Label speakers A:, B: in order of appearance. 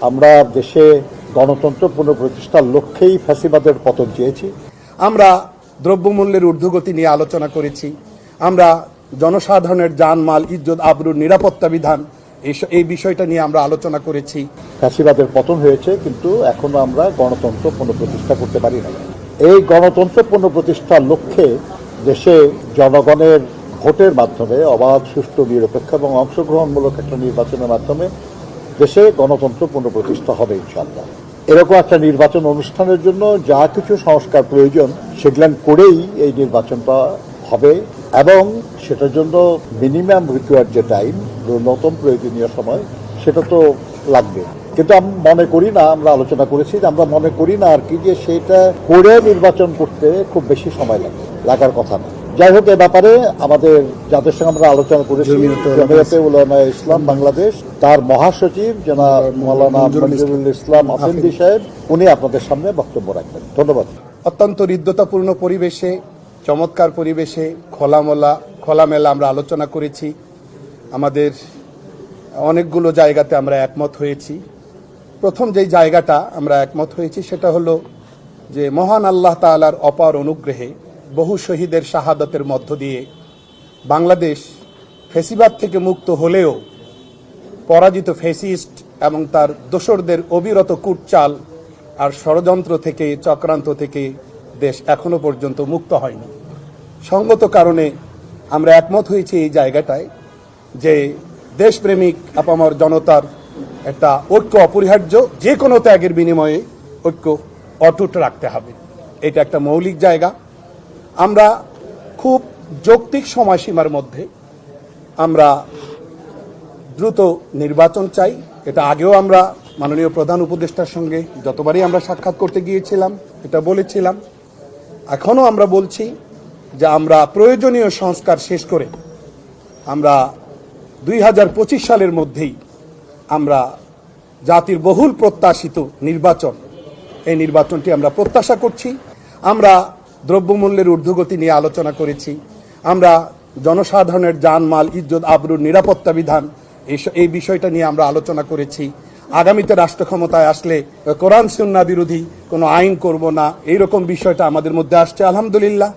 A: আমরা দেশে গণতন্ত্র পুনঃপ্রতিষ্ঠার লক্ষ্যেই ফ্যাসিবাদের পতন চেয়েছি।
B: আমরা দ্রব্যমূল্যের ঊর্ধ্বগতি নিয়ে আলোচনা করেছি। আমরা জনসাধারণের জানমাল, ইজ্জত, আবরুর নিরাপত্তা বিধান এই বিষয়টা নিয়ে আমরা আলোচনা করেছি।
A: ফ্যাসিবাদের পতন হয়েছে, কিন্তু এখনো আমরা গণতন্ত্র পুনঃপ্রতিষ্ঠা করতে পারি না। এই গণতন্ত্র পুনঃপ্রতিষ্ঠার লক্ষ্যে দেশে জনগণের ভোটের মাধ্যমে অবাধ, সুষ্ঠু, নিরপেক্ষ এবং অংশগ্রহণমূলক একটা নির্বাচনের মাধ্যমে দেশে গণতন্ত্র পুনঃপ্রতিষ্ঠা হবে ইনশাআল্লাহ। এরকম একটা নির্বাচন অনুষ্ঠানের জন্য যা কিছু সংস্কার প্রয়োজন সেগুলো করেই এই নির্বাচনটা হবে, এবং সেটার জন্য মিনিমাম রিকোয়ার্ড যে টাইম, ন্যূনতম প্রয়োজনীয় সময়, সেটা তো লাগবে। কিন্তু আমি মনে করি না, আমরা আলোচনা করেছি যে আমরা মনে করি না আর কি যে সেটা করে নির্বাচন করতে খুব বেশি সময় লাগার কথা না। যাই হোক, এ ব্যাপারে আমাদের যাদের সঙ্গে আমরা আলোচনা করেছি, জমিয়তে উলামায়ে ইসলাম বাংলাদেশ, তার মহাসচিব জনাব মাওলানা মঞ্জুরুল ইসলাম আফেন্দি সাহেব, উনি আপনাদের সামনে বক্তব্য রাখবেন। ধন্যবাদ।
B: অত্যন্ত হৃদ্যতাপূর্ণ পরিবেশে, চমৎকার পরিবেশে খোলামেলা আমরা আলোচনা করেছি। আমাদের অনেকগুলো জায়গাতে আমরা একমত হয়েছি। প্রথম যেই জায়গাটা আমরা একমত হয়েছি সেটা হলো যে মহান আল্লাহ তাআলার অপার অনুগ্রহে বহু শহীদের শাহাদাতের মধ্য দিয়ে বাংলাদেশ ফ্যাসিবাদ থেকে মুক্ত হলেও পরাজিত ফ্যাসিস্ট এবং তার দোসরদের অবিরত কূটচাল আর ষড়যন্ত্র থেকে, চক্রান্ত থেকে দেশ এখনো পর্যন্ত মুক্ত হয়নি। সঙ্গত কারণে আমরা একমত হয়েছি এই জায়গাটায় যে দেশপ্রেমিক আপামর জনতার একটা ঐক্য অপরিহার্য, যে কোনো ত্যাগের বিনিময়ে ঐক্য অটুট রাখতে হবে। এটা একটা মৌলিক জায়গা। আমরা খুব যৌক্তিক সময়সীমার মধ্যে আমরা দ্রুত নির্বাচন চাই। এটা আগেও আমরা মাননীয় প্রধান উপদেষ্টার সঙ্গে যতবারই আমরা সাক্ষাৎ করতে গিয়েছিলাম এটা বলেছিলাম। এখনও আমরা বলছি যে আমরা প্রয়োজনীয় সংস্কার শেষ করে আমরা 2025 সালের মধ্যেই আমরা জাতির বহুল প্রত্যাশিত নির্বাচন, এই নির্বাচনটি আমরা প্রত্যাশা করছি। আমরা দ্রব্যমূল্যের ঊর্ধ্বগতি নিয়ে আলোচনা করেছি। আমরা জনসাধারণের জানমাল, ইজ্জত, আবরুর নিরাপত্তা বিধান এই বিষয়টা নিয়ে আমরা আলোচনা করেছি। আগামীতে রাষ্ট্র ক্ষমতায় আসলে কোরআন সুন্নাহ বিরোধী কোনো আইন করব না, এইরকম বিষয়টা আমাদের মধ্যে আসছে। আলহামদুলিল্লাহ